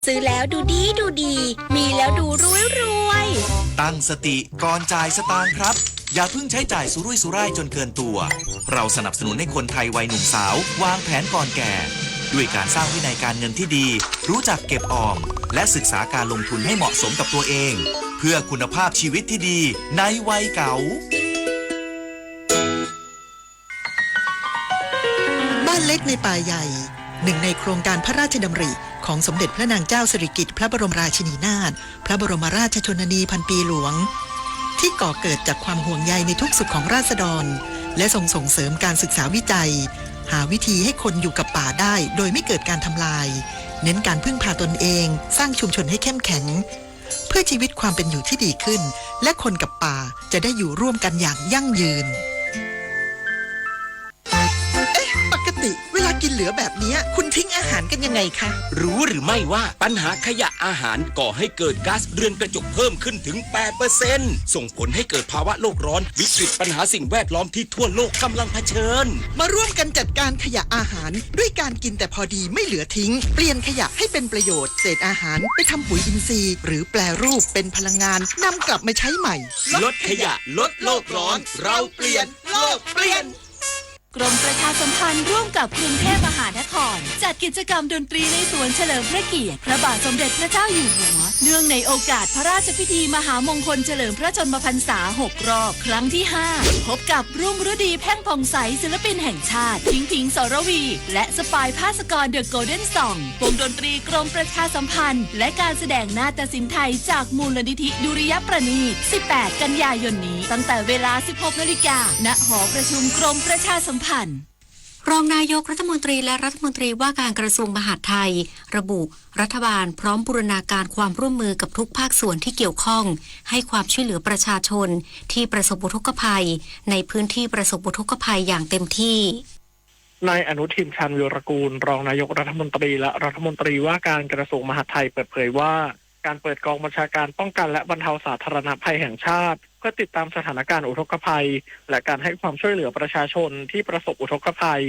ซื้อแล้วดูดีดูดีมีแล้วดูรวยตั้งสติก่อนจ่ายสตางค์ครับอย่าเพิ่งใช้จ่ายสุรุ่ยสุร่ายจนเกินตัวเราสนับสนุนให้คนไทยวัยหนุ่มสาววางแผนก่อนแก่ด้วยการสร้างวินัยการเงินที่ดีรู้จักเก็บออมและศึกษาการลงทุนให้เหมาะสมกับตัวเองเพื่อคุณภาพชีวิตที่ดีในวัยเก่าบ้านเล็กในป่าใหญ่หนึ่งในโครงการพระราชดำริของสมเด็จพระนางเจ้าสิริกิติ์พระบรมราชินีนาถพระบรมราชชนนีพันปีหลวงที่ก่อเกิดจากความห่วงใยในทุกสุขของราษฎรและส่งเสริมการศึกษาวิจัยหาวิธีให้คนอยู่กับป่าได้โดยไม่เกิดการทำลายเน้นการพึ่งพาตนเองสร้างชุมชนให้เข้มแข็งเพื่อชีวิตความเป็นอยู่ที่ดีขึ้นและคนกับป่าจะได้อยู่ร่วมกันอย่างยั่งยืนปกติเวลากินเหลือแบบนี้คุณทิ้งอาหารกันยังไงคะรู้หรือไม่ว่าปัญหาขยะอาหารก่อให้เกิดก๊าซเรือนกระจกเพิ่มขึ้นถึง 8% ส่งผลให้เกิดภาวะโลกร้อนวิกฤตปัญหาสิ่งแวดล้อมที่ทั่วโลกกำลังเผชิญมาร่วมกันจัดการขยะอาหารด้วยการกินแต่พอดีไม่เหลือทิ้งเปลี่ยนขยะให้เป็นประโยชน์เศษอาหารไปทำปุ๋ยอินทรีย์หรือแปรรูปเป็นพลังงานนำกลับมาใช้ใหม่ลดขยะลดโลกร้อนเราเปลี่ยนโลกเปลี่ยนกรมประชาสัมพันธ์ร่วมกับกรุงเทพมหานครจัดกิจกรรมดนตรีในสวนเฉลิมพระเกียรติพระบาทสมเด็จพระเจ้าอยู่หัวเนื่องในโอกาสพระราชพิธีมหามงคลเฉลิมพระชนมพรรษา6 รอบครั้งที่ 5พบกับรุ่งฤดีแพ่งผ่องใสศิลปินแห่งชาติพิงสรวีและสปายภาสกรเดอะโกลเด้นซองวงดนตรีกรมประชาสัมพันธ์และการแสดงนาฏศิลป์ไทยจากมูลนิธิดุริยประณีต18 กันยายนนี้ตั้งแต่เวลา 16 นาฬิกาณหอประชุมกรมประชาสัมพันธ์รองนายกรัฐมนตรีและรัฐมนตรีว่าการกระทรวงมหาดไทยระบุรัฐบาลพร้อมบูรณาการความร่วมมือกับทุกภาคส่วนที่เกี่ยวข้องให้ความช่วยเหลือประชาชนที่ประสบอุทกภัยในพื้นที่ประสบอุทกภัยอย่างเต็มที่นายอนุทินชาญวีรกูลรองนายกรัฐมนตรีและรัฐมนตรีว่าการกระทรวงมหาดไทยเปิดเผยว่าการเปิดกองบัญชาการป้องกันและบรรเทาสาธารณภัยแห่งชาติเพื่อติดตามสถานการณ์อุทกภัยและการให้ความช่วยเหลือประชาชนที่ประสบอุทกภัย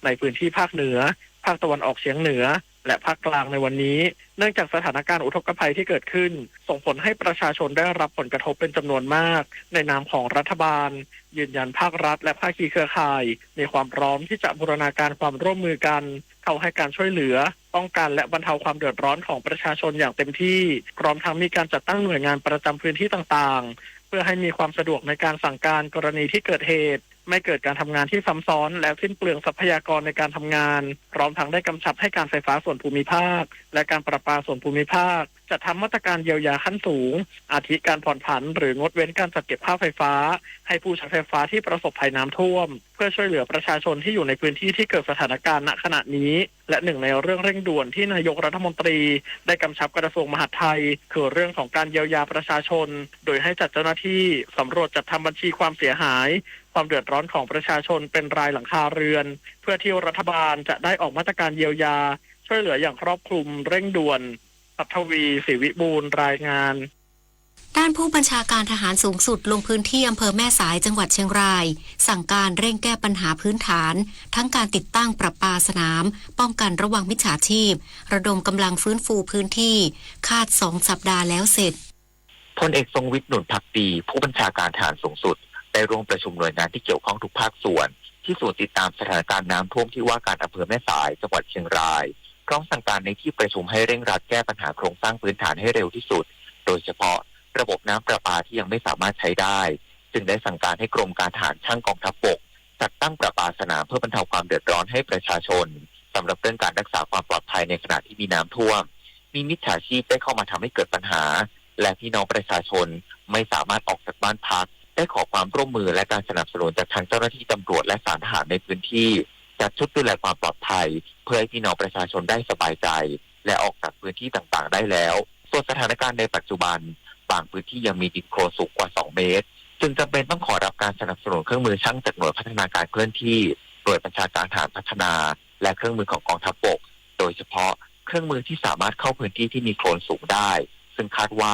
ในพื้นที่ภาคเหนือภาคตะวันออกเฉียงเหนือและภาคกลางในวันนี้เนื่องจากสถานการณ์อุทกภัยที่เกิดขึ้นส่งผลให้ประชาชนได้รับผลกระทบเป็นจำนวนมากในนามของรัฐบาลยืนยันภาครัฐและภาคีเครือข่ายมีความพร้อมที่จะบูรณาการความร่วมมือกันเข้าให้การช่วยเหลือป้องกันและบรรเทาความเดือดร้อนของประชาชนอย่างเต็มที่พร้อมทั้งมีการจัดตั้งหน่วยงานประจำพื้นที่ต่างๆเพื่อให้มีความสะดวกในการสั่งการกรณีที่เกิดเหตุไม่เกิดการทำงานที่ซ้ำซ้อนและสิ้นเปลืองทรัพยากรในการทำงานพร้อมทั้งได้กำชับให้การไฟฟ้าส่วนภูมิภาคและการประปาส่วนภูมิภาคจัดทำมาตรการเยียวยาขั้นสูงอาทิการผ่อนผันหรืองดเว้นการจัดเก็บค่าไฟฟ้าให้ผู้ใช้ไฟฟ้าที่ประสบภัยน้ำท่วมเพื่อช่วยเหลือประชาชนที่อยู่ในพื้นที่ที่เกิดสถานการณ์ณขณะนี้และหนึ่งในเรื่องเร่งด่วนที่นายกรัฐมนตรีได้กำชับกระทรวงมหาดไทยคือเรื่องของการเยียวยาประชาชนโดยให้จัดเจ้าหน้าที่สำรวจจัดทำบัญชีความเสียหายความเดือดร้อนของประชาชนเป็นรายหลังคาเรือนเพื่อที่รัฐบาลจะได้ออกมาตรการเยียวยาช่วยเหลืออย่างครอบคลุมเร่งด่วนปัทวีศรีวิบูลย์รายงานด้านผู้บัญชาการทหารสูงสุดลงพื้นที่อำเภอแม่สายจังหวัดเชียงรายสั่งการเร่งแก้ปัญหาพื้นฐานทั้งการติดตั้งประปาสนามป้องกันระวังมิจฉาชีพระดมกำลังฟื้นฟูพื้นที่คาด2 สัปดาห์แล้วเสร็จพลเอกทรงวิทย์ หนุนภักดีผู้บัญชาการทหารสูงสุดได้ร่วมประชุมหน่วยงานที่เกี่ยวข้องทุกภาคส่วนที่ศูนย์ติดตามสถานการณ์น้ำท่วมที่ว่าการอำเภอแม่สายจังหวัดเชียงรายพร้อมสั่งการในที่ประชุมให้เร่งรัดแก้ปัญหาโครงสร้างพื้นฐานให้เร็วที่สุดโดยเฉพาะระบบน้ำประปาที่ยังไม่สามารถใช้ได้จึงได้สั่งการให้กรมการทหารช่างกองทัพบกจัดตั้งประปาสนามเพื่อบรรเทาความเดือดร้อนให้ประชาชนสำหรับเรื่องการรักษาความปลอดภัยในขณะที่มีน้ำท่วมมีมิจฉาชีพได้เข้ามาทำให้เกิดปัญหาและพี่น้องประชาชนไม่สามารถออกจากบ้านพักได้ขอความร่วมมือและการสนับสนุนจากทางเจ้าหน้าที่ตำรวจและศาลทหารในพื้นที่จัดชุดดูแลความปลอดภัยเพื่อให้พี่น้องประชาชนได้สบายใจและออกจากพื้นที่ต่างๆได้แล้วส่วนสถานการณ์ในปัจจุบันบางพื้นที่ยังมีดินโคลนสูงกว่า2 เมตรจึงจำเป็นต้องขอรับการสนับสนุนเครื่องมือช่างจากหน่วยพัฒนาการเคลื่อนที่หน่วยบัญชาการทหารพัฒนาและเครื่องมือของกองทัพบกโดยเฉพาะเครื่องมือที่สามารถเข้าพื้นที่ที่มีโคลนสูงได้ซึ่งคาดว่า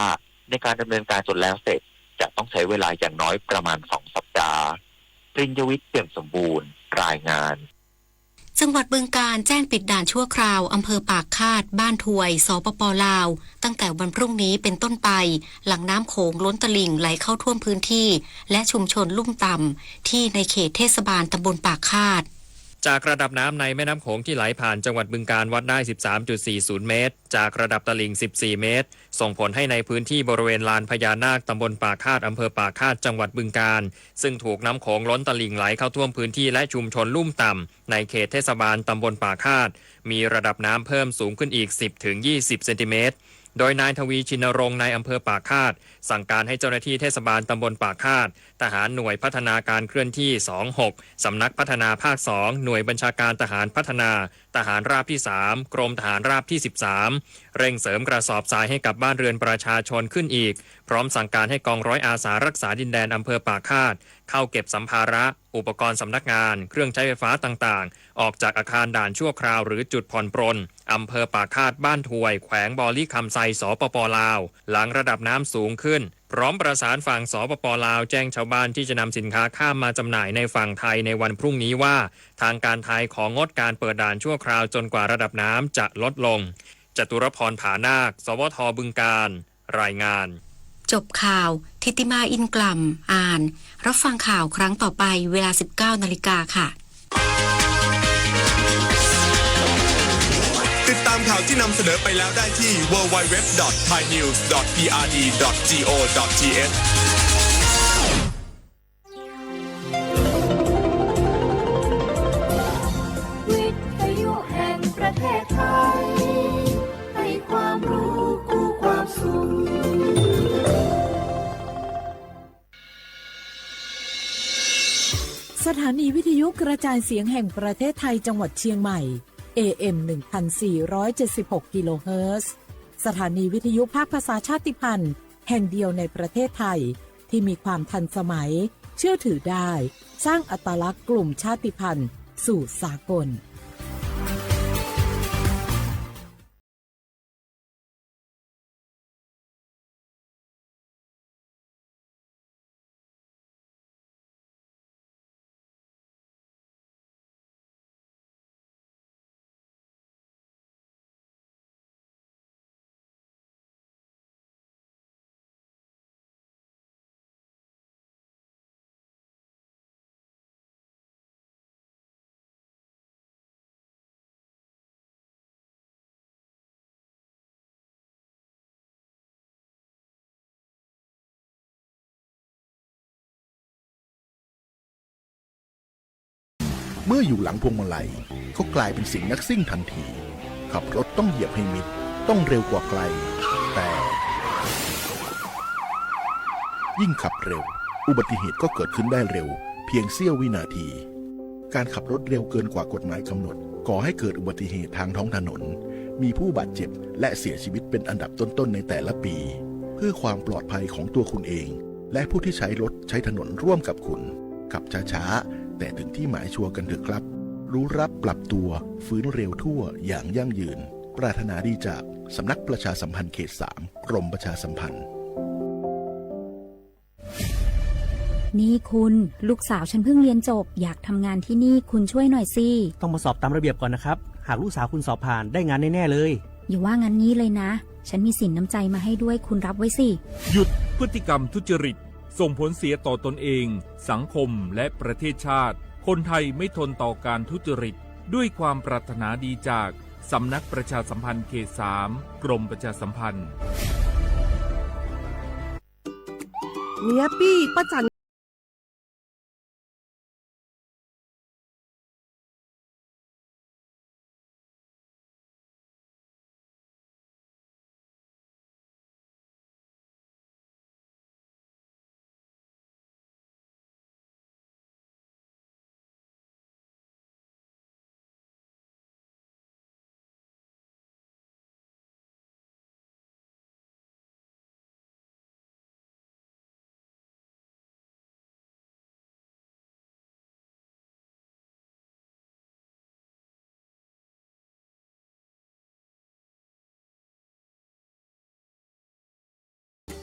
ในการดำเนินการจนแล้วเสร็จจะต้องใช้เวลาอย่างน้อยประมาณ2 สัปดาห์ปริญญวิทย์ เปี่ยมสมบูรณ์รายงาน จังหวัดบึงกาฬแจ้งปิดด่านชั่วคราวอำเภอปากคาดบ้านถวยสปป.ลาวตั้งแต่วันพรุ่งนี้เป็นต้นไปหลังน้ำโขงล้นตลิ่งไหลเข้าท่วมพื้นที่และชุมชนลุ่มต่ำที่ในเขตเทศบาลตำบลปากคาดจากระดับน้ำในแม่น้ำโขงที่ไหลผ่านจังหวัดบึงกาฬวัดได้ 13.40 เมตรจากระดับตลิ่ง 14 เมตรส่งผลให้ในพื้นที่บริเวณลานพญานาคตำบลปากคาดอำเภอปากคาดจังหวัดบึงกาฬซึ่งถูกน้ำโขงล้นตลิ่งไหลเข้าท่วมพื้นที่และชุมชนลุ่มต่ำในเขตเทศบาลตำบลปากคาดมีระดับน้ำเพิ่มสูงขึ้นอีก 10-20 เซนติเมตรโดยนายทวีชินรงค์นายอำเภอปากคาดสั่งการให้เจ้าหน้าที่เทศบาลตำบลปากคาดทหารหน่วยพัฒนาการเคลื่อนที่ 26 สำนักพัฒนาภาค 2 หน่วยบัญชาการทหารพัฒนาทหารราบที่ 3 กรมทหารราบที่ 13 เร่งเสริมกระสอบทรายให้กับบ้านเรือนประชาชนขึ้นอีกพร้อมสั่งการให้กองร้อยอาสารักษาดินแดนอำเภอปากคาดเข้าเก็บสัมภาระอุปกรณ์สำนักงานเครื่องใช้ไฟฟ้าต่างๆออกจากอาคารด่านชั่วคราวหรือจุดผ่อนปรนอำเภอปากคาดบ้านถวยแขวงบอลิคำไซสปป.ลาวหลังระดับน้ำสูงขึ้นพร้อมประสานฝั่งสปป.ลาวแจ้งชาวบ้านที่จะนำสินค้าข้ามมาจำหน่ายในฝั่งไทยในวันพรุ่งนี้ว่าทางการไทยของงดการเปิดด่านชั่วคราวจนกว่าระดับน้ำจะลดลงจตุรพรผานาคสวท.บึงกาฬรายงานจบข่าวทิติมาอินกล่ำอ่านรับฟังข่าวครั้งต่อไปเวลา 19 นาฬิกาค่ะติดตามข่าวที่นำเสนอไปแล้วได้ที่ www.thainews.prd.go.thวิทยุแห่งประเทศไทยให้ความรู้กู้ความสุขสถานีวิทยุกระจายเสียงแห่งประเทศไทยจังหวัดเชียงใหม่ AM 1476 กิโลเฮิรตซ์สถานีวิทยุภาคภาษาชาติพันธุ์แห่งเดียวในประเทศไทยที่มีความทันสมัยเชื่อถือได้สร้างอัตลักษณ์กลุ่มชาติพันธุ์สู่สากลเมื่ออยู่หลังพวงมาลัยเขากลายเป็นสิ่งนักซิ่งทันทีขับรถต้องเหยียบให้มิดต้องเร็วกว่าไกลแต่ยิ่งขับเร็วอุบัติเหตุก็เกิดขึ้นได้เร็วเพียงเสี้ยววินาทีการขับรถเร็วเกินกว่ากฎหมายกำหนดก่อให้เกิดอุบัติเหตุทางท้องถนนมีผู้บาดเจ็บและเสียชีวิตเป็นอันดับต้นๆในแต่ละปีเพื่อความปลอดภัยของตัวคุณเองและผู้ที่ใช้รถใช้ถนนร่วมกับคุณขับช้าๆแต่ถึงที่หมายชัวร์กันเถอะครับรู้รับปรับตัวฟื้นเร็วทั่วอย่างยั่งยืนปรารถนาดีจากสำนักประชาสัมพันธ์เขต 3 กรมประชาสัมพันธ์นี่คุณลูกสาวฉันเพิ่งเรียนจบอยากทำงานที่นี่คุณช่วยหน่อยสิต้องมาสอบตามระเบียบก่อนนะครับหากลูกสาวคุณสอบผ่านได้งานแน่ๆเลยอย่าว่างั้นนี้เลยนะฉันมีสินน้ำใจมาให้ด้วยคุณรับไว้สิหยุดพฤติกรรมทุจริตส่งผลเสียต่อตนเองสังคมและประเทศชาติคนไทยไม่ทนต่อการทุจริตด้วยความปรารถนาดีจากสำนักประชาสัมพันธ์เขต 3 กรมประชาสัมพันธ์เมียปี้ป้าจัน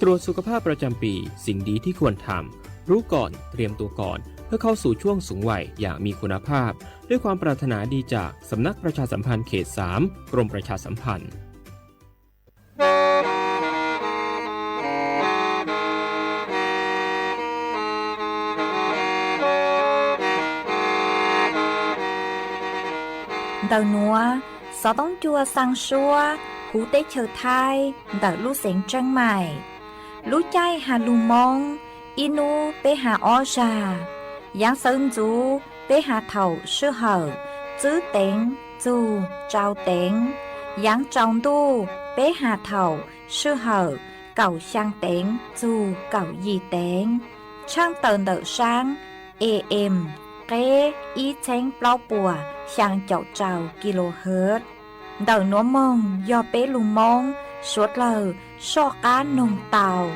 ตรวจสุขภาพประจำปีสิ่งดีที่ควรทำรู้ก่อนเตรียมตัวก่อน เพื่อเข้าสู่ช่วงสูงวัยอย่างมีคุณภาพด้วยความปรารถนาดีจากสำนักประชาสัมพันธ์เขต 3 กรมประชาสัมพันธ์Đầu núa, gió tống chua sang xua, hú tế chờ thai, đợi lũ xén trăng mải. Lũ chay hà lù mong, inu bế hà o già. Giáng sơn chú, bế hà thầu sư hở, chữ tên, chú, trao tên. Giáng trọng tu, bế hà thầu, sư hở, cầu sang tên, chú, cầu gì tên. Trang tờn đợi sáng, AM. Kế ý chánh bao bùa sang chậu trào kHz. Đầu núa mông do bế lù mông suốt lờ so cá nồng tàu.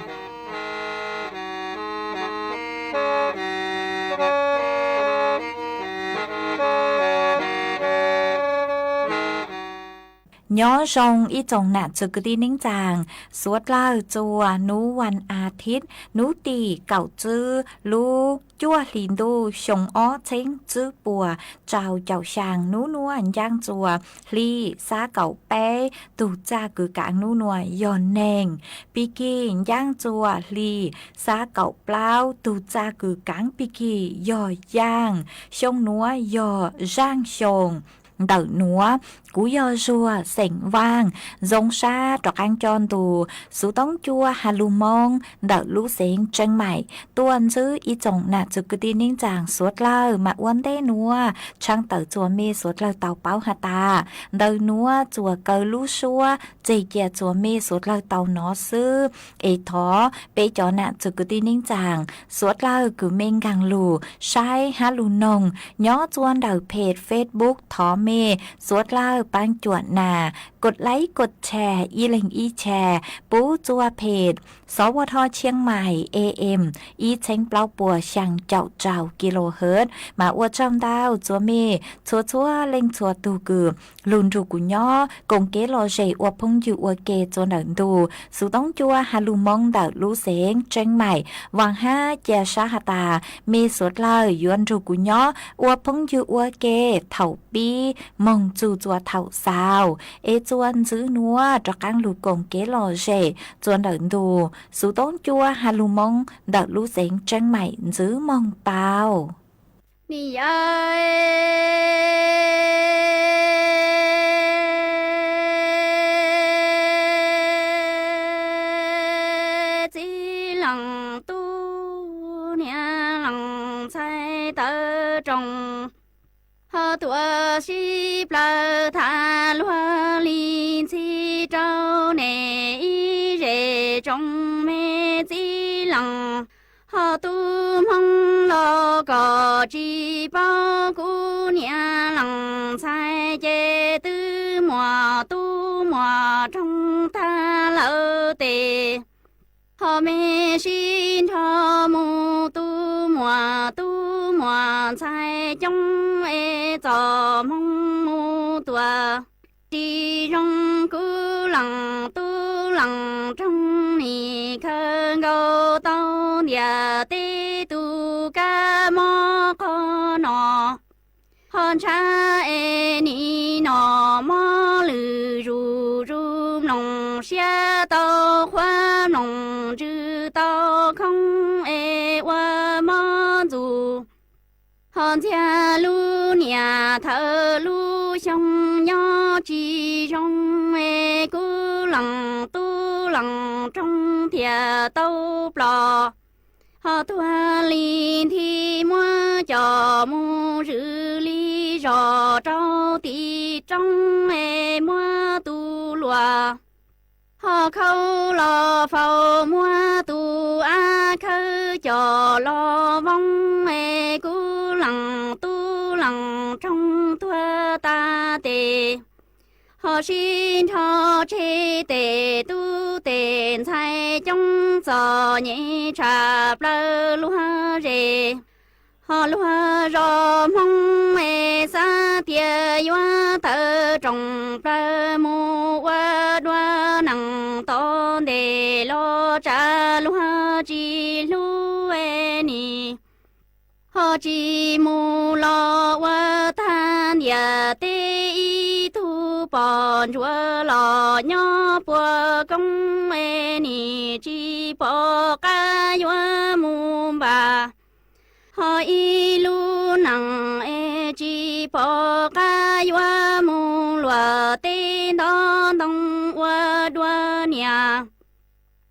Nhó rong ý chồng nạ chữ cứ đi nính chàng, suốt lờ chùa núวันอาทิตย์nú tì cậu chư lú chua lìn đu sông ó chênh chữ bùa trào chào sàng nú nua giang chùa ly xá cậu bé tù cha cứ cảng nú nua giòn nèng bì kỳ giang chùa ly xá cậu plau tù cha cứ cảng bì kỳ giò giang sông núa giò giang sông đợt núa cú do rùa sẻng vang giống xa trọc ăn tròn tù sú tống chua hà lù mong đợt lũ sẻng chân mày tuần chứ ý chồng nạ chụp cứ tin nính chàng suốt lơ mà uốn té núa trăng tờ chùa mê suốt lơ tàu báo hà ta đợt núa chùa cờ lũ xua chì chè chùa mê suốt lơ tàu nó sư ê thó bê cho nạ chụp cứ tin nính chàng suốt lơ cứ mênh gàng lù sai hà lù nồng nhó chuan đợt page Facebook thó mê suốt lơปังจวดนากดไลค์กดแชร์อีเล็งอีแชร์ปูจัวเพจสวทเชียงใหม่ AM อีเช้งเปล่าปัวช่างเจ้าเจ้ากิโลเฮิรตซ์มาอวดจำดาวจัวเมชัวเล็งชัวตูกือลุนรูกุญย่อกงเกโลเจอวดพงอยู่อวดเกจวนเดินดูสู่ต้องจัวฮาลูมองเดาลูเสงเชียงใหม่วางห้าเจชาฮตาเมสวดเลยยวนรูกุญย่ออวดพงอยู่อวดเกเถ่าปีมองจูจัวเถ่าสาวเอจวนซื้อนัวจากการลูกงเกโลเจจวนเดินดูสู่ต้องจัวฮาลูมองเดาลูเสงเชียงใหม่ซื้อมองเปล่านี่ยายจีหลังตู้เนี่ยหลังใช้เตอจงหอตัวชีปลาทาลัวลินชีเจ้าเนอีเรจงเมจีหลังหอตูมงโลก็จีเป้ากูเนี่ยหลังใช้เจตื้อมัวตู้มัวจงทาเลเตหอเมชินทอมูตู้มัวตู้มัวใช้จงเอจอมงมูตัวจีจงกูหลังตู้หลังจงนี่เคยโกเต้าเดียตีตูกามอคอนอฮอนชาเอนี่นอมอลือรูรูนงเสียเต้าควานงจือเต้าคงเอว่ามอจูฮอนเทียลูเนี่ยเธอลูชงยอจีชงเอกูหลังตู้หลังจงเทียเต้าปลอหอตัวลีที่มัวจอมูจือลีรอเจ้าตีจงเอมัวตูลัวหอเขารอเฝ้ามัวตูอาเขาจอรอวงเอกูหลังตูหลังจงตัวตาเตหอชินทอเชเตตูเตนไทจงจอเนชาปลาลัวเรหอลัวรอมงเมซาเตียยัวเตอจงปลามูวาดวานังตอนเดโลจาลัวจีลูเอนีห họ chỉ mù lo qua than nhà tê y thu bọn chúa lo nhỏ bùa công ê nì chỉ bỏ ca yua mù bà họ y lu nặng ê chỉ bỏ ca yua mù lùa tê đó đông qua đua nhà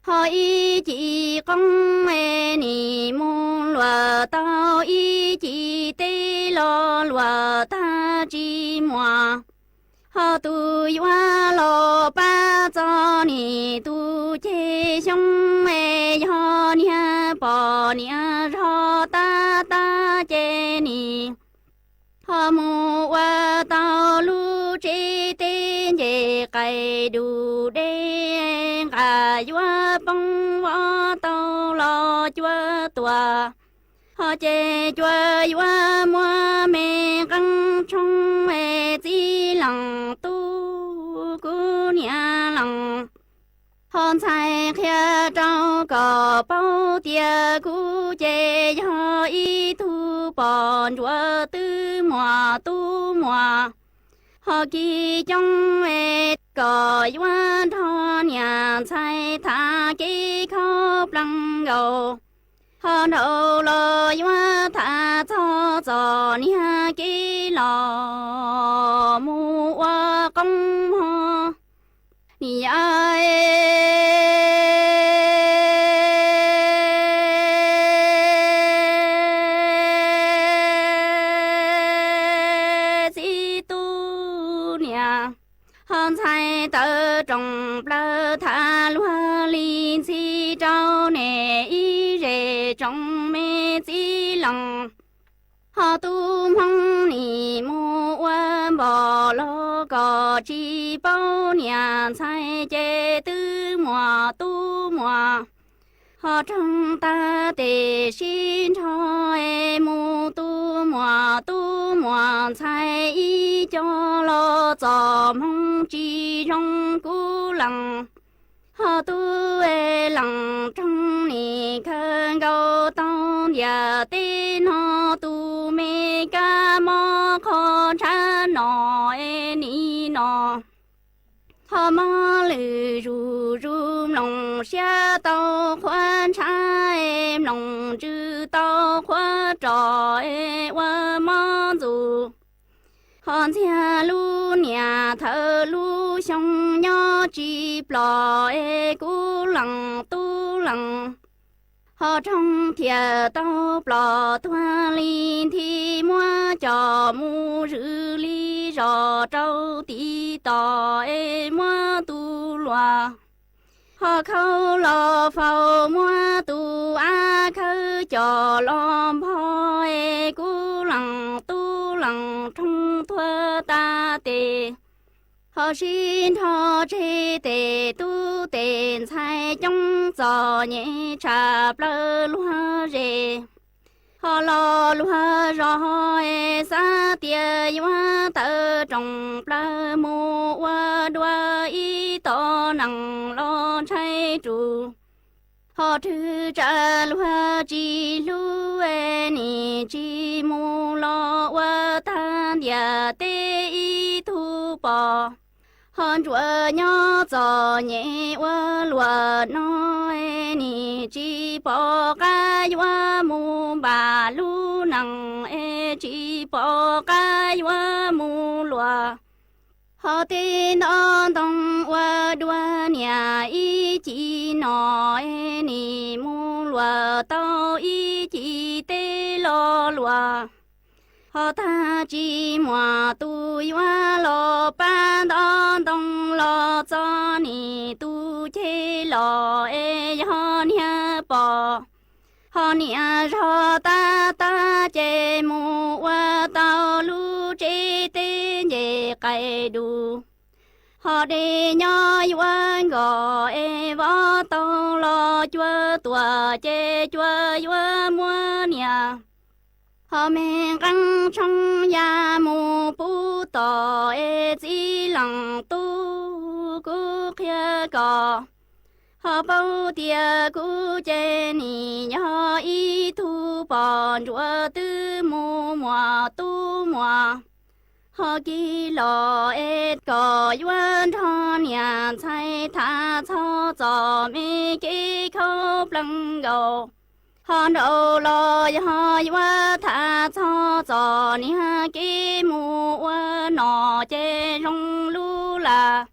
họ y chỉ công ê nì mù lùa tao y chỉ tê lo lùa ta chỉ mùa họ tu hoa lo ba cho ni tu chế xong ê ho nia bỏ nia cho ta ta chế ni họ mù hoa tao lu chế tên chế cây đủ đê cả hoa bông hoa tao lo chúa tòa họ chế chúa hoa mua mê căng trong mê chỉ lòng tu cú nhà lòng họ sai khía trao cỏ bao tia cú chế họ y thu bọn chúa tư mùa họ kỳ trong mê cỏ hoa thọ nhà sai thả ký khóc lăng gầu họ đầu lo hoa thả cho nia ký lò mu hoa công ho ni ai si tu nia hòn sai tơ trồng plơ thả lúa linh si trâu nè y rề trong mê si lòng họ tu mong nì mu qua bỏ lo cò chi bao nhà sai chế tư mùa tu mùa họ trong ta tề xin cho em mu tu mùa sai y cho lo cho mong chi trong cú lòng họ tu ê lòng trong nì khơn gâu tông nhà tên họ tu mê ca mò khó cha nọ ê ni nọ họ mò lử rù rù lòng xa tàu khoan cha em lòng chư tàu khoa trò ê qua mò dù hòn xe lu nhà thơ lu xong nhỏ chỉ plò ê cú lằng tu lằng họ trong thìa tao plò thoa linh thì mua cho mu rư ly rò trâu tí tò ê mua tu loa họ khâu lò phao mua tu a khâu cho lom phò ê cú lằng tu lằng trong thua ta tề họ xin họ chế tề tu tên sai trong gió nhẹ trà plơ lúa rề họ lo lúa rồi xa tia hoa tơ trồng plơ mù hoa đua y to nặng lo trái trụ họ thư trả lúa chỉ lúa nì chỉ mù lo hoa tan nhà tê y thu bò họ chúa nhỏ gió nhẹ hoa lúa nói nì chỉ bỏ ca hoa mù bà lu nặng chỉ bỏ ca hoa mù lúa họ tên on tông hoa đua nhà y chỉ nói nì mù lúa tao y chỉ tê lo lúa họ ta chỉ mùa tu hoa lo ban đón đông lo cho nì tu chế lo ê họ nia bỏ họ nia cho ta chế mù hoa tao lu chế tên về cây đu họ đi nhỏ hoa gò ê võ tao lo chua tua chế chua hoa mua nia họ mẹ căng trong nhà mù bù tỏ ê chỉ lòng tu cú kia cò họ bao tia cú chê nì nhỏ ý thu bọn chúa tư mùa tu mùa họ kỳ lò ết có yuan thon nhà chạy thả cho gió mi kỳ khâu lăng gầu họ đầu lò họ yuan thả cho gió nhà kỳ mùa nọ chê rong lu là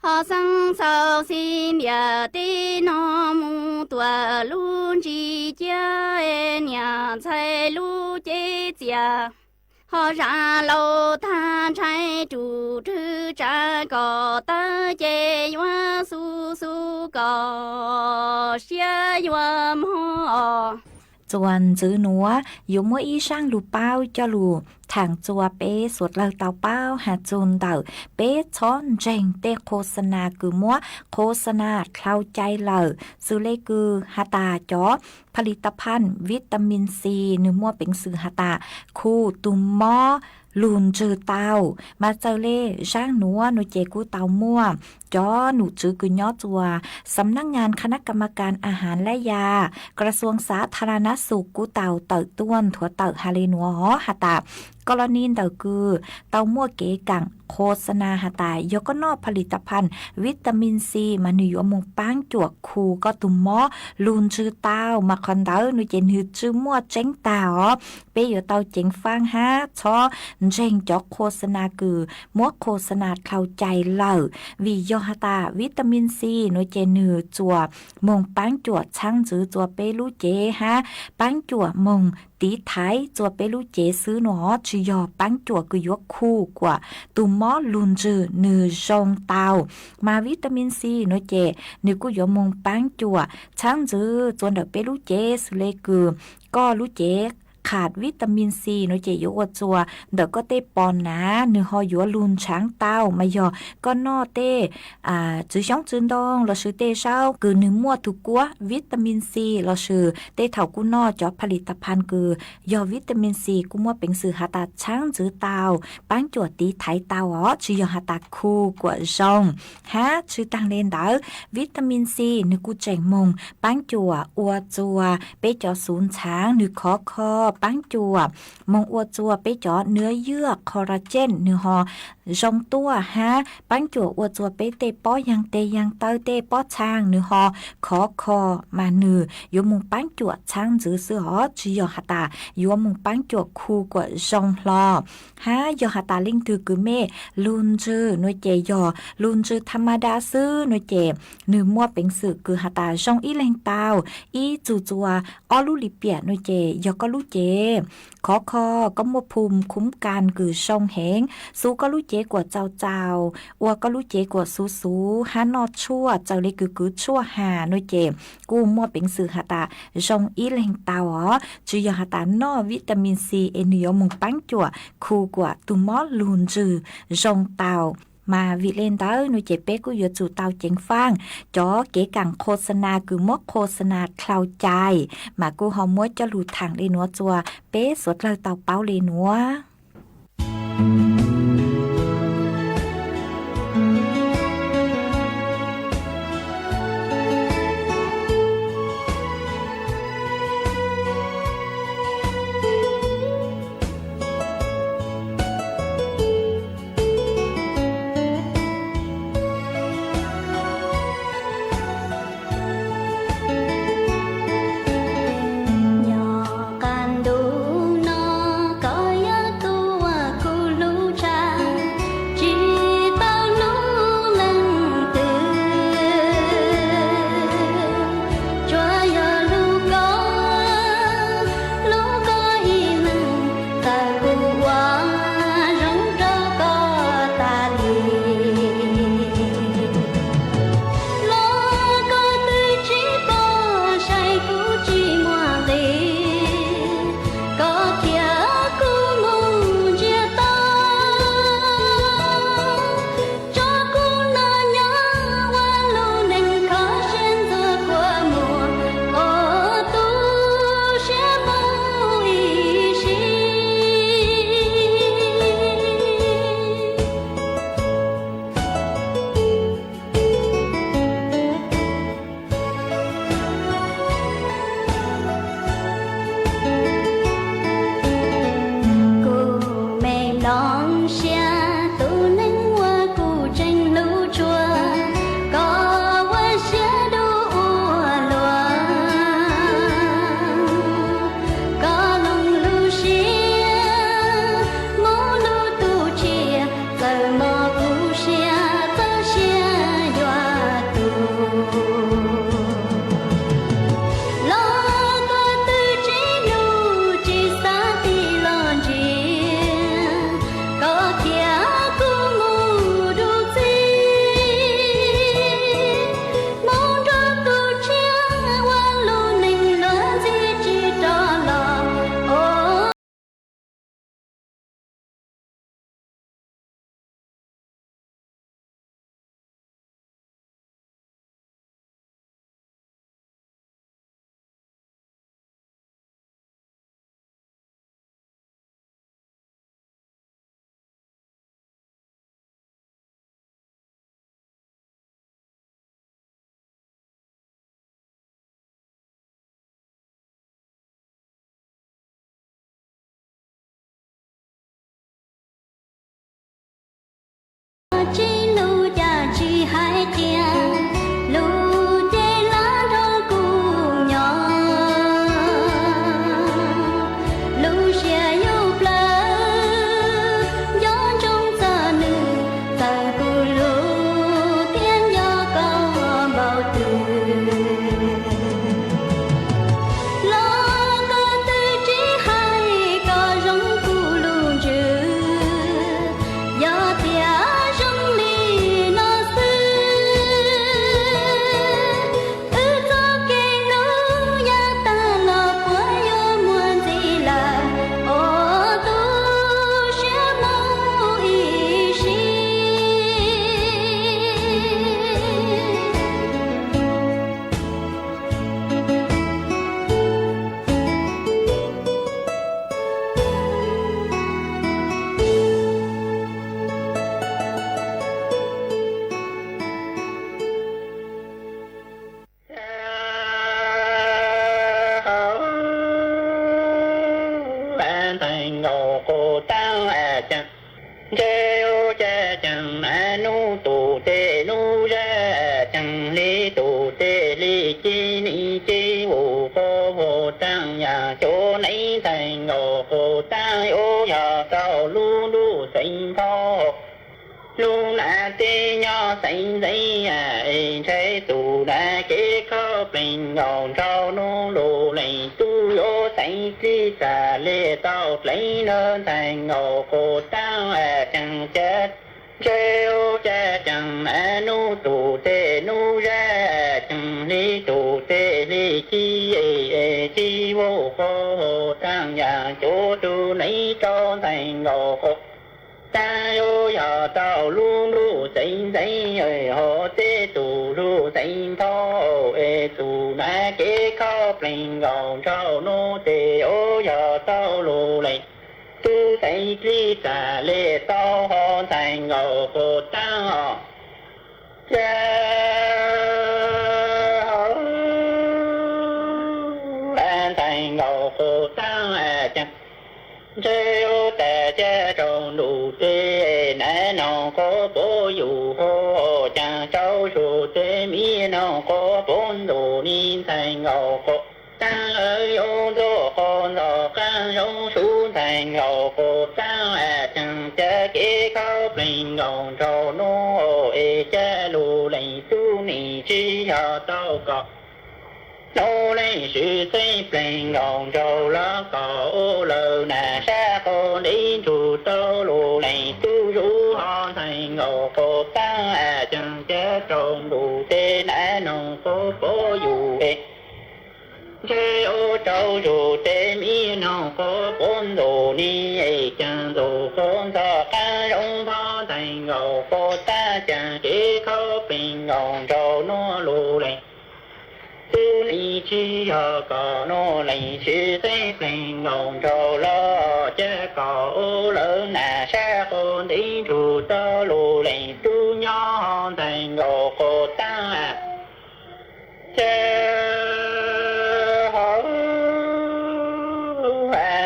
họ sang sau xin địa tê nó mu tua lu chỉ cha nhà chạy lu chế chia họ ra lâu tha trái chủ trư cha có ta chế hoa su su có xia hoa mò ส่วนจื้อหนัวอยู่มั่วอีช่างลูเป้าเจ้าลูทางจัวเป้สวดเลยเตาเป้าหาจูนเต่าเป้ช้อนเจงเตโฆษณาคือมั่วโฆษณาเข้าใจเลยซื้อเลคือฮาตาจอผลิตภัณฑ์วิตามินซีหรือมั่วเป็นซื้อฮาตาคู่ตุ่มหม้อลูนจือเตามาเจอเล่ช่างหนัวหนูเจกูเตามั่วจอหนูจือคือย่อจัวสำนักงานคณะกรรมการอาหารและยากระทรวงสาธารณสุขกูเตาเต่าต้วนถั่วเต่าฮาเลนัวหอฮาตากรณีเต่าคือเต่ามั่วเก๋กังโฆษณาฮาตายยกนอกผลิตภัณฑ์วิตามินซีมาหนูยมงป้างจวกคูก็ตุ่มหม้อลูนจือเตามาคอนเตอร์หนูเจนหือจื้อมั่วเจ้งเตาเปย์อยู่เตาเจ๋งฟางฮะชอเจ้งจอกโฆษณาคือมั่วโฆษณาเข้าใจเล่าวิยฮาตาวิตามินซีหนูเจนหือจัวมงป้างจวดช่างจื้อจัวเปรู้เจฮะป้างจวมงตีท้ายจัวเปรู้เจซื้อหนอจียอปังจัวคือยกคู่กว่าตุมมอลุนจือหนือจงเตามาวิตามินซีโนเจนึกุยมงปังจัวช่างจือจวนเดเปรู้เจสุเลกือก็รู้เจขาดวิตามินซีโนเจโยกจัวเดก็เตปอนนะเนื้อหอยัวลุนช้างเต้ามายอก็นอเตจื้อช่องจื้อดองเราชื่อเตเช้าคือเนื้อมั่วถูกกัววิตามินซีเราชื่อเตเถากูนอจอผลิตภัณฑ์คือยอวิตามินซีกูมั่วเป็นสื่อหาตาช้างจื้อเต้าปังจวดตีไถเต้าอ๋อชื่อยอหาตาคู่กว่าจงฮะชื่อตังเลนดาวิตามินซีนึกกูเจงมงปังจัวอัวจัวเปจอศูนย์ช้างนึกคอปังจัวมงอัวจัวไปเจาะเนื้อเยื่อคอลลาเจนเนื้อหอจงตัวฮะปังจัวอัวจัวไปเตป้อยังเตยังเตเตป้อช้างเนื้อหอคอมาเนื้อยมงปังจัวช้างจื้อซื้อหอจียอหาตายมงปังจัวคู่กว่าจงลอฮะยอหาตาลิงตือคือเมลุนจื้อหน่วยเจยอลุนจื้อธรรมดาซื้อหน่วยเจเนื้อมั่วเป็นสื่อคือหาตาจงอีแรงเตาอีจูจัวออลูลิเปียหน่วยเจยอก็ลูเจคอก็มัวภูมิคุ้มกันคือชงเหงสู้ก็รู้เจกว่าเจ้าอัวก็รู้เจกว่าสู้ฮานอชั่วเจ้าเลยคือชั่วหาหน่วยเจกูมัวเป็นสื่อหาตาชงอีแรงเตาอ๋อจือยาหาตานอวิตามินซีเอเนียมงปังจั่วคู่กว่าตุมอลูนจือชงเตามาวิเลนเตอร์หนูเจเป้กูอยู่จู่เตาเจงฟางจอเก๋กังโฆษณาคือมกโฆษณาคลาวใจมากูหอมมวยจะหลุดทางเลนัวจัวเป้สดเลยเตาเป้าเลนัวกันดูนอก็ยาตัวกูรู้ใจ chi ni chi vô vô vô trang nhà chỗ nấy thành ngộ vô ta ô nhà tao lu lu sinh thọ lu na tê nho sinh giấy trái tù na kế khó bình ngọn trao nu lu này tu ô sinh chi xà lê tao lấy nên thành ngộ vô ta chẳng chết treo cha chẳng nu tù tê nu ra chẳng li tù tê li chi chi vô cô trang nhà chỗ tu nấy cho thành ngộ ta yo ya tao lu lu sinh sinh họ tê tù lu sinh thọ tù na kế khó bình ngọn trao nu tê yo ya tao lu lấy tu thấy chi cả lệ tao họ thành ngộ cô tao cha an thành ngộ cô tao chẳng chơi ta cha trong đủ tê nãy nó có bố dù hô chẳng cháu dù tê mi nó có bốn đồ nín thành ngộ cô ta ơi ô tô con đồ ca giống xuống thành ngộ cô ta chẳng cha kế khó bình ngọn trò nô cha lù lệnh tu nì chi họ tao có nô lên sự xây bình ngọn trò lá cỏ ô lờ nà xa cô đi chủ tao lù lệnh tu rú họ thành ngộ cô ta chẳng cha tròn đủ tê nã nông cô bố dù chơi ô trâu dù tê mi nó có bốn đồ ni chẳng đồ con thọ ca rong phó thành ngộ cô ta chẳng kế khó bình ngọn trâu nó lù lệnh tu ni chi họ có nó lệnh sư tê bình ngọn trâu lo chớ có ô lớn nà xa con đi chủ tơ lù lệnh tu nhỏ thành ngộ cô ta chớ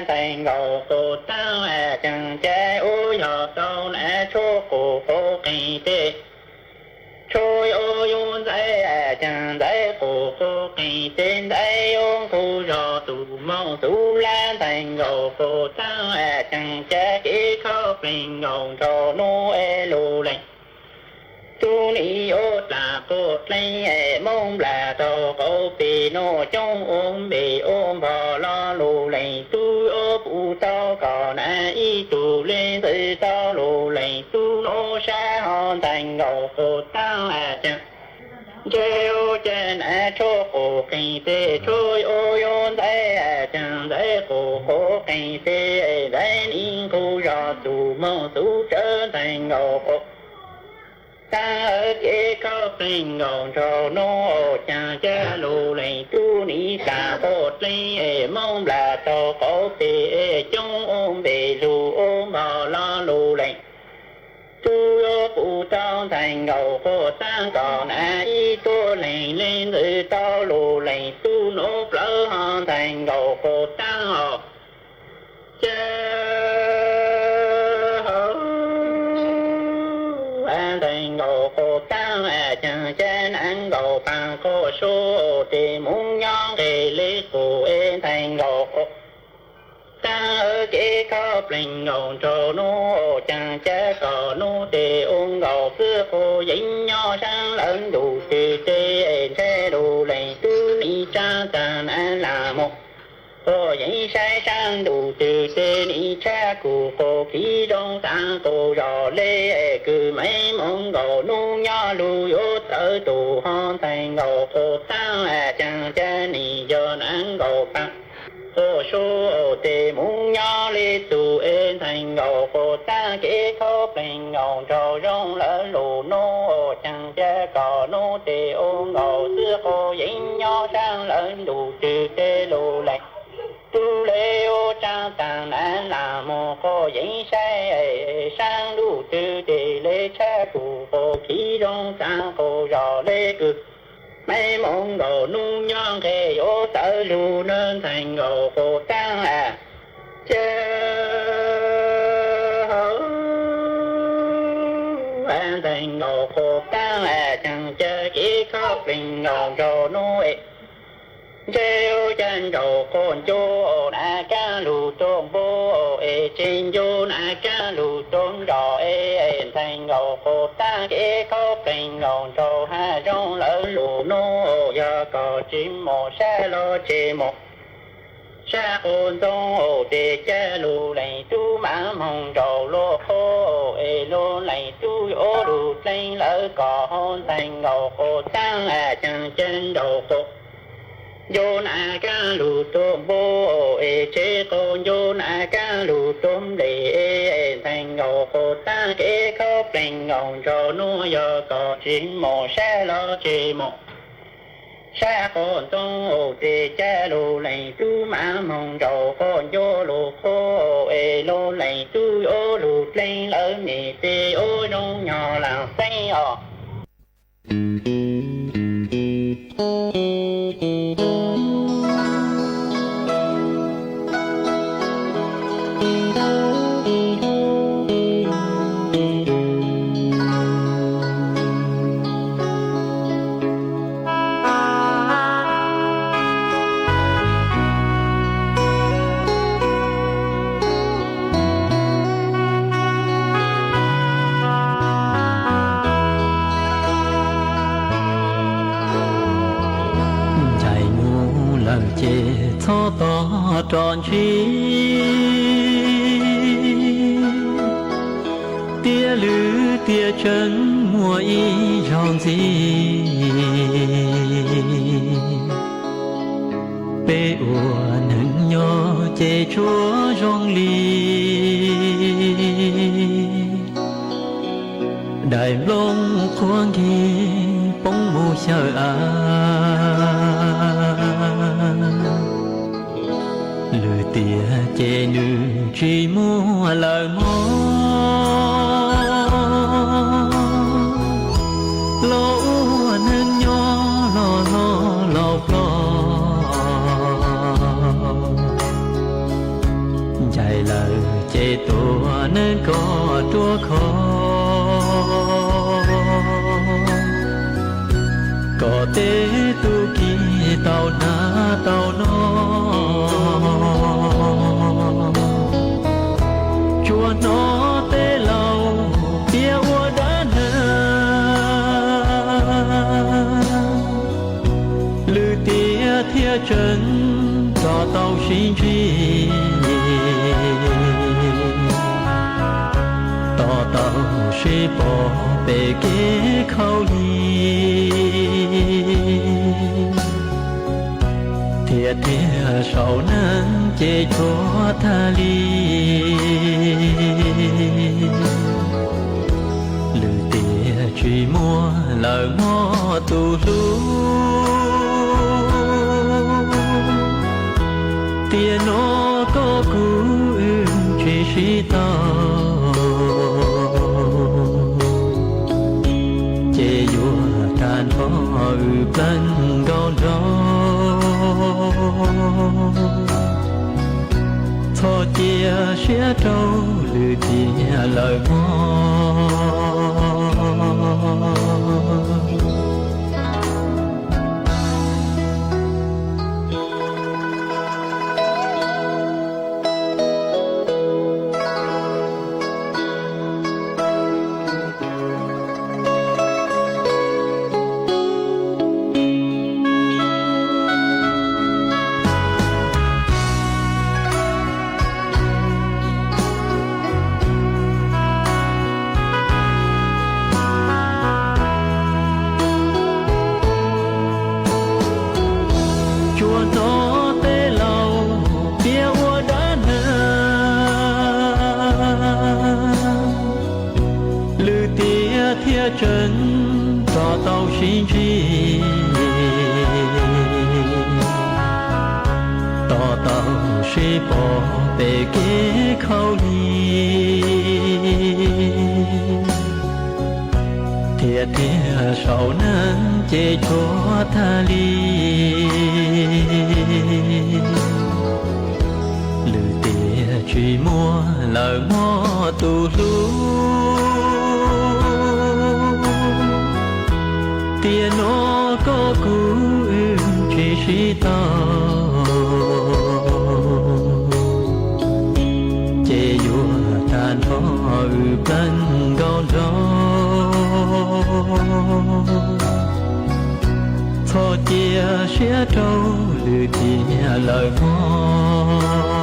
thành ngộ cô tao chẳng trái ô nhỏ tao nã chô cổ cô kỳ tê trôi ô yôn dây chẳng dây cổ cô kỳ tên dây yôn khu rò tù mong tù lan thành ngộ cô tao chẳng trái kế khó bình ngộ trò nô lù lệnh tu ni ô là cô lấy mong là tao cô bì nô trong ôm bì ôm bò lo lù lệnh tu ô phụ tao có nà y tu lên từ tao lù lệnh tu nô xa hòn thành ngộ cô tao chẳng chơi ô chân chô cổ kinh tê trôi ô yôn thấy chẳng thấy cổ kinh tê thấy in khu rò tù mong tù trở thành ngộ cô ta ở kế có bình ngọn trò nô cha cha lù lệnh tu ni cả bột lấy mong là tao có bề trong ôm bề dù ôm bò lo lù lệnh tu ô phụ tao thành ngầu cô ta còn ai tu lệnh lên từ tao lù lệnh tu nốt lỡ hòn thành ngầu cô ta họ cha thành ngộ cô ta chẳng chân ăn ngộ bằng cô số thì muốn nhon thì lấy cô thành ngộ ta ở kế có bình ngộ trò nô chẳng cha có nô thì ôn ngộ cứ cô dính nho sang lớn đủ thì tê xe đủ lệnh tu ni cha tàn ăn là một cô dính sai sang đủ từ tê ni cha của cô khí đông ta cô rò lê cứ mấy mong ngộ nu nho lù yếu tới tù hòn thành ngộ cô ta chẳng cha ni do nắng ngộ bạc cô số tê muốn nho lê tù ên thành ngộ cô ta kế khó bình ngộ trò rong lỡ lù nô chẳng cha có nô tê ô ngộ xưa cô dính nho sang lớn đủ từ tê lù lệnh tu lê ô trang tàng án là một cô giấy sai sang đủ tư tề lê cha cụ cô khí đông sang cô rò lê cực mấy mong đồ nu nhon khê ô sở lù nên thành ngộ cô tăng chơ an thành ngộ cô tăng chẳng chơ chỉ có bình tình ngầu trò nuôi Chêu chân trò con chô nà ca lù tôm bố trên chô nà ca lù tôm trò thành ngầu cô ta kế khóc tình ngầu trò ha trong lỡ lù nô giờ có chim mồ xa lo chê mồ sa ôn tông ổ tê cha lù lầy tu mã mong trầu lô khô lô lầy tu ô lù lầy lỡ cỏ hôn thành ngầu khô tăng chẳng chân đầu khô vô nà ca lù tôm bố chế con vô nà ca lù tôm lì thành ngầu khô ta kế khóc thành ngầu trò nuôi giờ có chim mồ sa lo chê mồ sa con tông ổ tê cha lù lầy tu mã mong trầu con vô lù khô lô lầy tu ô lù lầy lỡ mì tê ô nông nhỏ làm say cho to tròn chi tia lư tia chân mùa y tròn gì bê ủa nâng nhỏ chê chúa rong ly đại lông khoang kỳ bóng mù chờ lư tia chê nữ chỉ mua lời mô lỗ nâng nhỏ lo chạy lời chê tua nên có tua khó có tế tu kỳ tàu na tàu nó chùa nó tế lâu bia ua đã nơ lư tia thia chân cho tàu xin truy tỏ tàu suy bỏ bề kế khâu ly thia thia sầu nắng chê chúa tha ly lư tia truy mua lời ngó tu lú tia nó có cú truy suy tao chê vua tràn phó bên gòn rô thọ chia xé trâu lư tia lời ngon chân cho tàu xin truy tỏ tàu suy bỏ bề kế khâu ly thia thia sầu nắng chê chúa tha ly lư tia truy mua lời ngó tu lú tia nó có cũ chỉ to chế dùa tàn phó bên gòn gió thọ chia sẽ trâu lư chia lời mong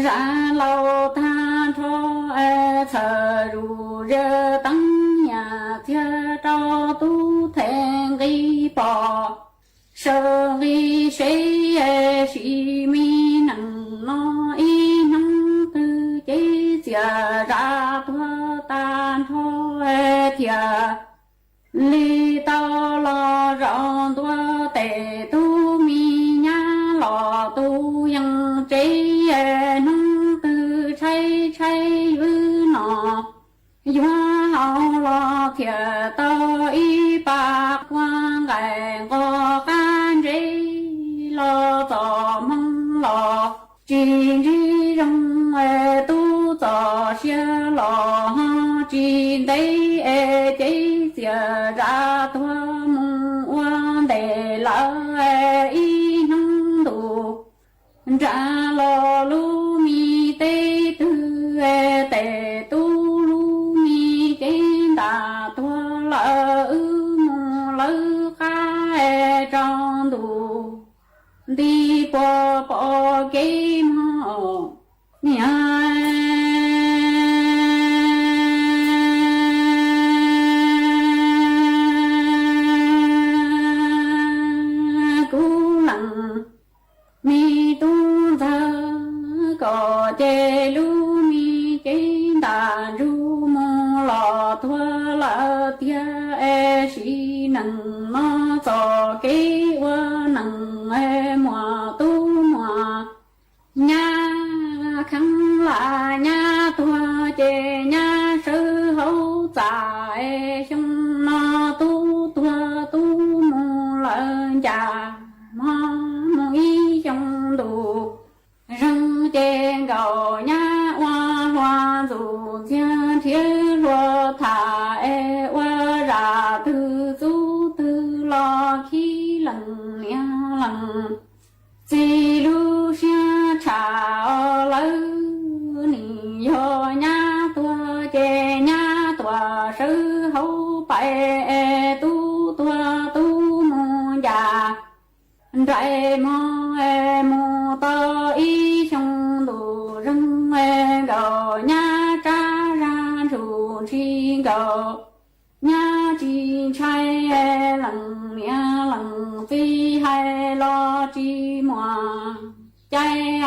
ra lâu tha cho thờ ru rơ tăng nhà chia cho tu thành ghi bỏ sơ ghi sẽ sĩ mi nặng nó y năng tư chế chia ra thua tan cho thia li tao lo rọn tua tệ tu mi nhá lò tu yang chế nông tư chay chay ư nọ hoa hậu lo thiệt tao y bạc quang gài ngò can chế lo tò mong lo chỉ đi rong tu tò xia lo chỉ đây chế xia ra thua mong quan để lỡ y nông đủ ra lo lu mi tê tư tê tu lu mi trên đà thua lỡ mong lỡ khai trong đủ đi qua bỏ cái mò nhà mi tu thơ có chê lu mi trên đàn ru mô lò thua lỡ tia si nằng nó cho kế qua nằng mùa tu mùa nha khăn là nha thua chê nha sư hậu dài xong nó tu thua tu mô lỡ già mỗi trong đủ răng trên gầu nhá hoa hoa dù thiên thiên lúa thả hoa ra từ du từ lo khi lần nia lần chỉ lu xia chào lỡ nỉ yo nhá tua chê nhá tua sư hậu bài tu tua tu mô già đại mô tơ y trong đủ rừng gầu nha cha ra rù chi gầu nha chi trai lần nha lần phi hay lo chi mùa chạy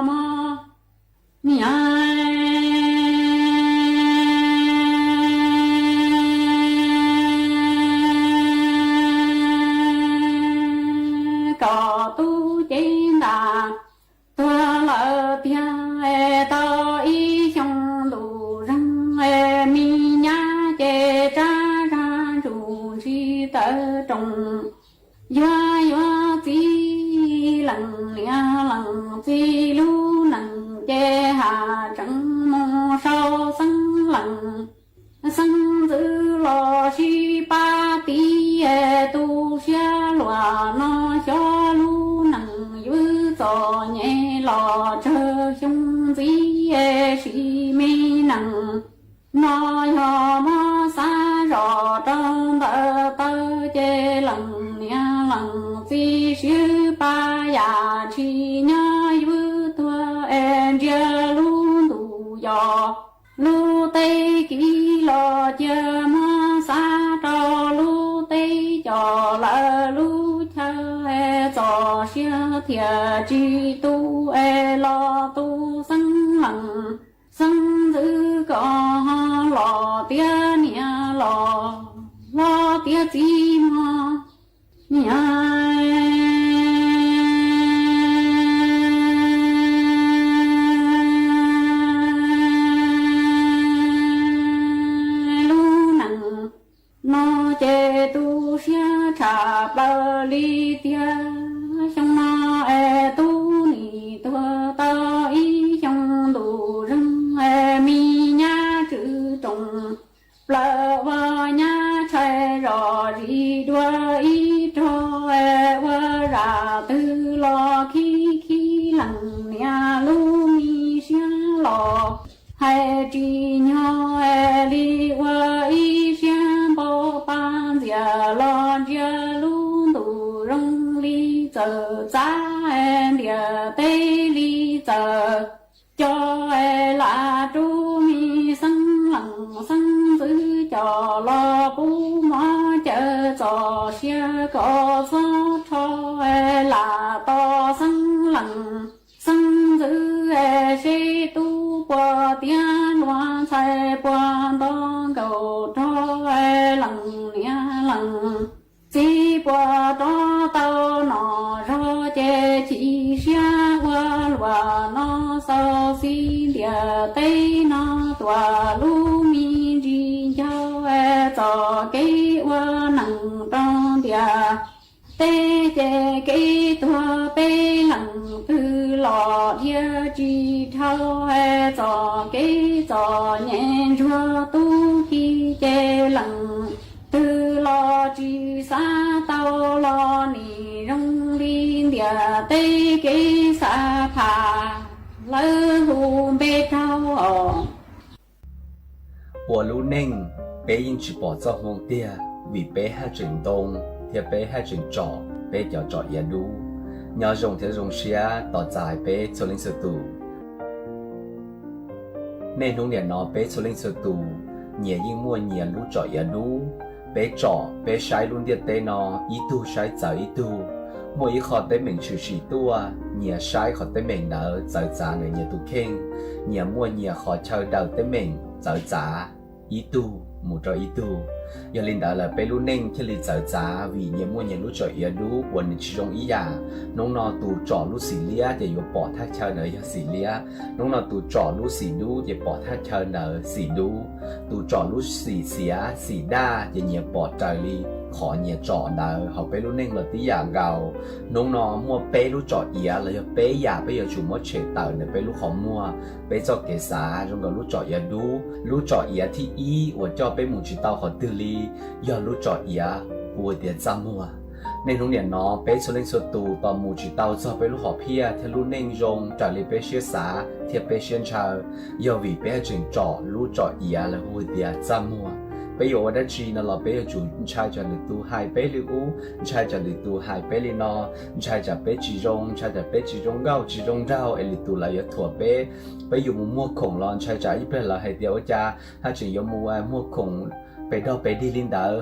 mơ nha có tu trên đà tua lỡ tia tao y trong đủ răng mi nhá chê cha ra rù chi tơ trồng ya ya chi lần nia lần chi lu lần chê hà trắng mô sau sân lần sân giữ lo si pa ti tu xia lòa nó cho lu nằng yu cho nhẹ lò chờ chung dí si mi nằng nó yo mo sa rò trong tơ tơ chê lần nia lần si sư pa ya chi nhá yu tua chia lu tu yo lu tây kỹ lo chờ ma sa cho lu tây cho lỡ lu chờ cho xia thiệt chi tu lo tu sân hằng sân giữ có lo tia nia lo tia chi mà nia nó chê tu xia trả bờ ly tia trong nó tu nì tua tơ y trong đủ rừng mi nha chữ trồng lỡ vợ nha chạy rõ gì đua y cho vợ ra tư lo khi khi lần nhà lu mi xia lò hay chỉ nhau li vợ y xia bao ban giờ lo giờ luôn đủ rong li giờ giá em địa tây li giờ cho chia có gió cho là to sân lặng sân giữ sẽ tu qua tiếng loa chạy qua đó cầu cho lặng nia lặng chỉ qua đó tao nó cho chế chỉ xa qua loa nó sao xin địa tây nó tòa lu mi chỉ cho cho cái qua nặng trong địa tê chế cái tua bê lặng từ lò địa chỉ thao cho cái cho nhện chua tu khi chế lặng từ lo chỉ xa tao lo nì rong liên địa tây cái xa phà lỡ hù bê thao我路宁北因去保障红地，为北海震动，贴北海震着，北叫着一路，要用贴用些到在北处零速度，内农年闹北处零速度，年因末年路着一路，北着北晒路的地闹一度晒走一度。mỗi ý khó tới mình chịu sĩ tua, nhà sai khó tới mình nợ, giờ trả người nhà tu khen, nhà mua nhà khó chơi đầu tới mình, giờ trả ý tu, một trò ý tu. Giờ linh đạo là bê lưu ninh khi lý giờ trả vì nhà mua nhà lưu trò ý lưu, quần chỉ trong ý giả, nông nọ tù trò lưu xỉ lia để yếu bỏ thác chơi nợ yếu xỉ lia, nông nọ tù trò lưu xỉ lưu để bỏ thác chơi nợ xỉ lưu, tù trò lưu xỉ xỉa, xỉ đa để nhà bỏ trời ly. Họ nhà trọ nợ họ bé lúc nên là tí dạng gạo nông nó mua bé lúc trọ ý là do bé già bây giờ chủ mất chế tờ này bé lúc họ mua bé cho cái giá trong cái lúc trọ ý đủ lúc trọ ý thì ý và cho bé muốn chỉ tao họ tự lý giờ lúc trọ ý của tiền ra mua nên lúc này nó bé số lên số tù tao muốn chỉ tao cho bé lúc họ pia theo lúc nên dùng trả lời bé xia giá theo bé xuyên chờ giờ vì bé chuyện trọ lúc trọ ý là của tiền ra mua bây giờ đã chỉ là bây giờ chủ trai cho người tu hai bé liu trai cho người tu hai bé li no trai cho bé chỉ rong trai cho bé chỉ rong gạo chỉ rong rau ấy li tu là yếu thua bé bây giờ mua khổng lon trai cho ít bé là hai điều cha hay chỉ yếu mua khổng bé đâu bé đi linh đạo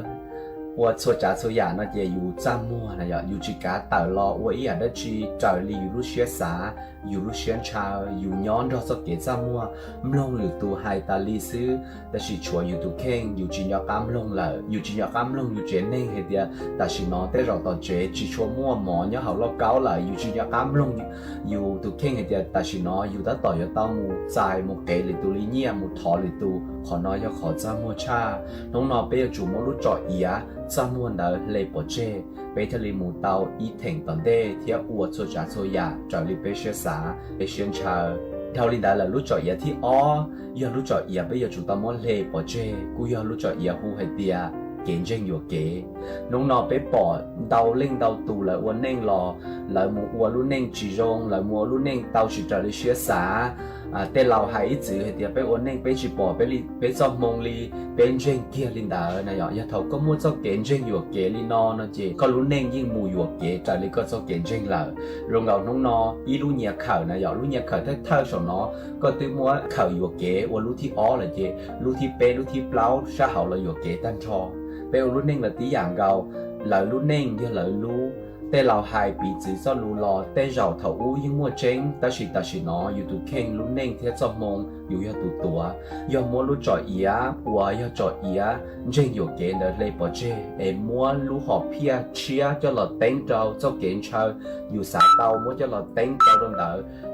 我做家做呀，那也有账目那呀，有几家到了，我也得去找你有路学啥，有路宣传，有娘着做给账目，唔弄了都还打历史，但是说有都看，有只要咁弄了，有只要咁弄有真能係啲，但是呢，得讓到這只說摸摸，然後落搞了，有只要咁弄有都看係啲，但是呢，有得到有到冇債冇給你都你呢，冇拖你都，可能要考賬目差，弄呢俾做冇路做嘢啊。 za mua nợ lấy bỏ chê, bây giờ mù tàu ý thành tận đê thì ua cho trả cho ya, trở lại bây giờ xã, bây giờ chờ, theo linh đại là lúc chọn ya thì giờ lúc chọn ya bây giờ chúng ta muốn lấy bỏ chê, cú giờ lúc chọn ya hu hay tia, kiến tranh nhiều kế, nông nọ bây bỏ đầu lên đầu tù là ua nên lò, là mua ua lúc nên chỉ rong, là mua lúc nên tàu chỉ trở lại xưa xã. Tên lão hay ít chữ thì bé ổn định bé chỉ bỏ bé cho mông li bên trên kia linh đạo này nhỏ nhà thầu có muốn cho kiến trên yuộc kế li no nó chỉ có lúc nên nhưng mù yuộc kế trả lý có cho kiến trên là rồi ngầu nông nó ý lúc nhà khởi này nhỏ lúc nhà khởi thế thơ số nó có từ mua khởi yuộc kế và lúc thì là gì lúc thì bé lúc thì plau sa hậu là yuộc kế tan cho bé lúc nên là tí dạng gạo lời lúc nên như lời luแต่เราหายปีจีจะรู้รอแต่เราเท่าอู้ยิ่งมัวเจงแต่สิน้ออยู่ตุเข่งลุ้นเน่งเทียจอมงอยู่ยาตุตัวยอมัวรู้จ่อเอียปัวยาจ่อเอียเจงอยู่เกณฑ์เลยปอเจมัวรู้หอบเพียเชียจะหลอดเต็งเจ้าเกณฑ์เชออยู่สายเตามัวจะหลอดเต็งเจ้าโดนเดอ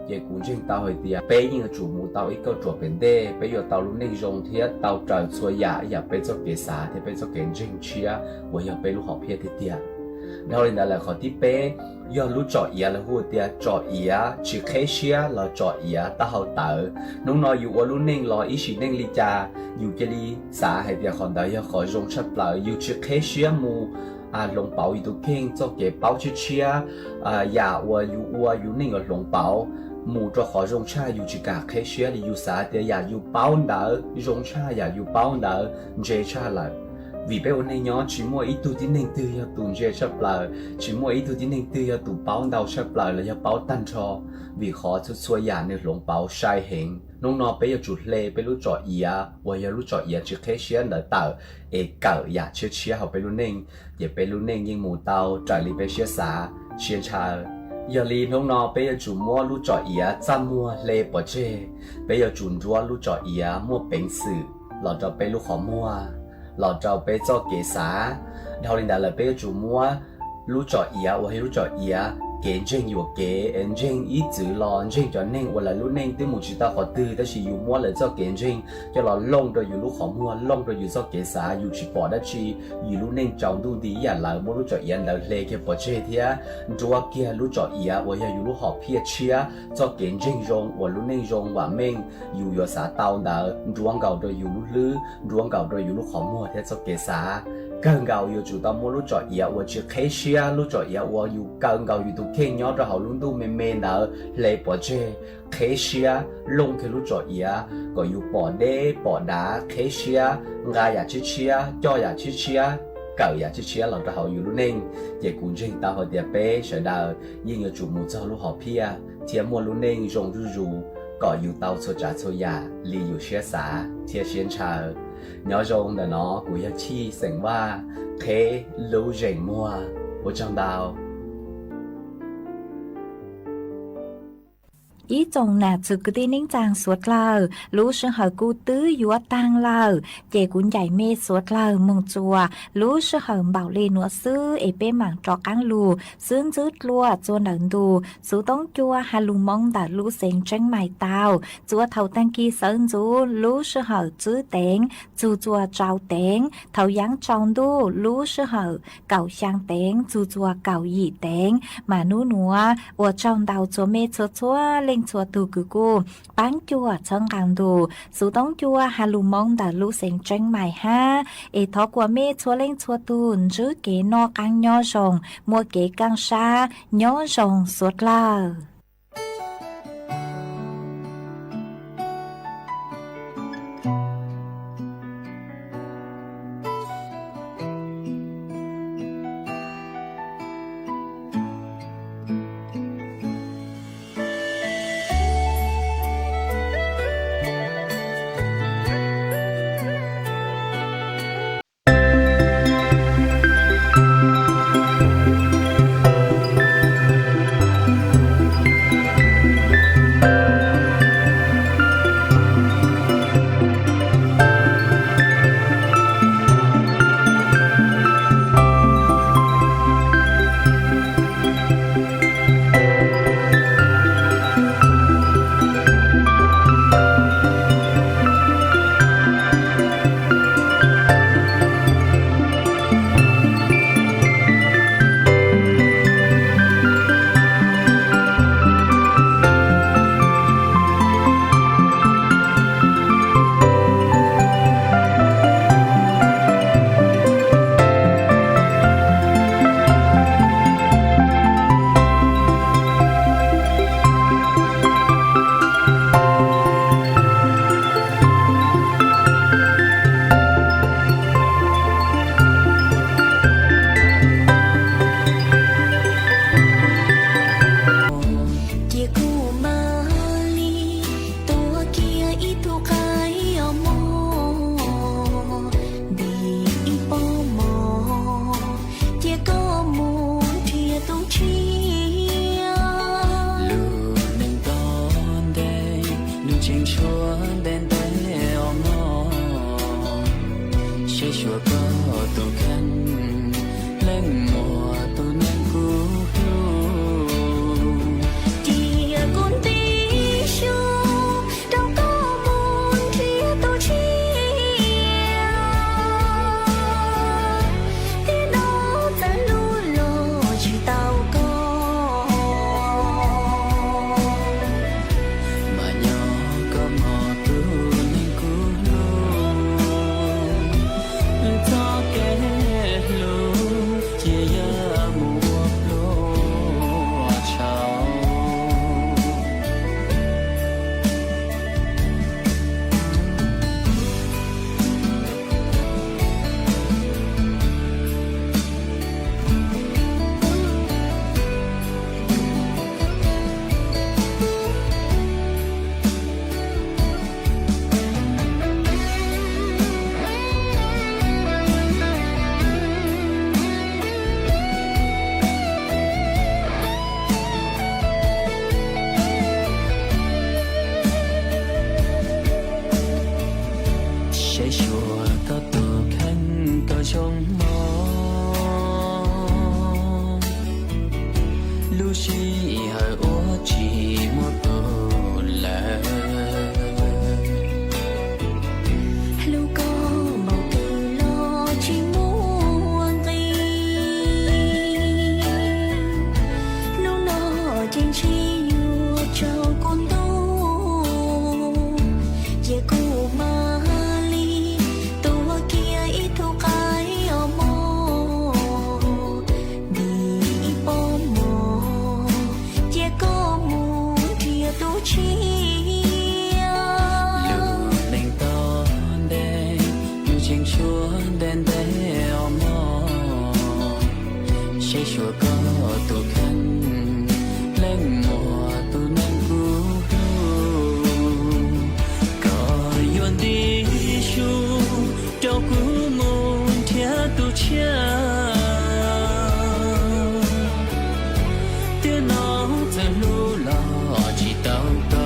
เยกูเจงเตาเหตียเป้ยิ่งจู่มูเตาอีกก็จวบเป็นเด้ไปอยู่เตาลุ้นเน่งรงเทียเตาจ่อชัวยาอย่าไปเจ้าเกษาเทียไปเจ้าเกณฑ์เจงเชียว่าอย่าไปรู้หอบเพียเทียเราเรียนอะไรขอที่เป้ย้อนรู้จ่อเอียแล้วหัวเตียจ่อเอียชื่อเคเชียเราจ่อเอียตาเขาเต๋อน้องน้อยอยู่ว่ารู้เน่งรออีสีเน่งลิจาอยู่เจลีสาให้เดียคนเดียวขอรงชัดเปล่าอยู่ชื่อเคเชียมูลงเป๋าอยู่ตัวเข่งจ่อเก็บเป๋าชื่อเชียอย่าอยู่เน่งกับลงเป๋าหมู่จะขอรงชาอยู่จิกาเคเชียอยู่สาเดียอย่าอยู่เป๋าเด๋อรงชาอย่าอยู่เป๋าเด๋อเจชาเลยvì bé ôn này nhỏ chỉ mua ít tu tín nên tư ya tu dễ sắp lại chỉ mua ít tu tín nên tư ya tu báo đầu sắp lại là ya báo tan cho วิเคราะห์ชุดช่วยยาในหลวงเปาชายเหงน้องนอไปยจุดเลไปรู้จ่อเอียว่ายารู้จ่อเอียจะแค่เชียนเดอเต่าเอเก่าอยากเชียเขาไปรู้เน่งอย่าไปรู้เน่งยิงหมูเตาจ่ายลีไปเชียสาเชียนชาอย่าลีน้องนอไปยจุมัวรู้จ่อเอียจ้ามัวเลปอเจไปยจุนรัวรู้จ่อเอียมัวเป็นสื่อเราจะไปรู้ขอมัวเราจะไปจ่อเกษาดาวลินดาเลยไปยจุมัวรู้จ่อเอียว่าให้รู้จ่อเอีย给正有给，正一直咯，正就宁我来路宁都冇知道好多，但是有摸来做给正，就落弄到有路好摸，弄到有做给啥，有去bỏ得去，有路宁找到啲人来，冇路做人来嚟嘅bỏ這啲，做嘅路做嘢，我也有路好撇去啊，做給正用，我路寧用話明，有啥刀的，做搞到有路lø，做搞到有路好摸，睇做嘅啥。更高有主到摸路做嘢，我去開始啊，路做嘢我有更高有到傾咗就好路都慢慢的嚟播這開始啊，ลง去路做嘢ก็有播的播打開始啊，我也去吃啊，叫也去吃啊，狗也去吃啊，เรา就好有路寧，也觀眾到好啲杯上到應有主母做路好屁啊，天摸路寧用如ก็有到出家出呀，理有學啥，天先查。nhỏ rồng là nó của gia chi sành hoa thế lưu rèn mua của trong đào อีจงน่ะจึกดีนิ่งจางสวดเลารู้เชิงเหอกูตื้อยัวตังเลาเจกุนใหญ่เมสวดเลามึงจัวรู้เชิงเหอเบาเลนัวซื้อเอเป้หมังจอกังลูซื้อจืดลัวจัวหนังดูสูต้องจัวฮาลุมองดารู้เสียงจังใหม่เตาจัวเท่าตังกีเซินจูรู้เชิงเหอจื้อเต็งจูจัวเจ้าเต็งเท่ายังจองดูรู้เชิงเหอเก่าช่างเต็งจูจัวเก่าหยีเต็งมานูนัวอวดจองดาวจัวเมชัวเล่งชัวตูกูกูปังจัวเชิงกังดูสูต้องจัวฮาลุมองดาลูเสียงจังใหม่ฮะเอทอกว่าเมชัวเล่งชัวตูนจื้อเก๋นอกังย่อชงมัวเก๋กังชาย่อชงสวดลา是和我寂寞不来。Tiếng nói giờ lưu lò chỉ tao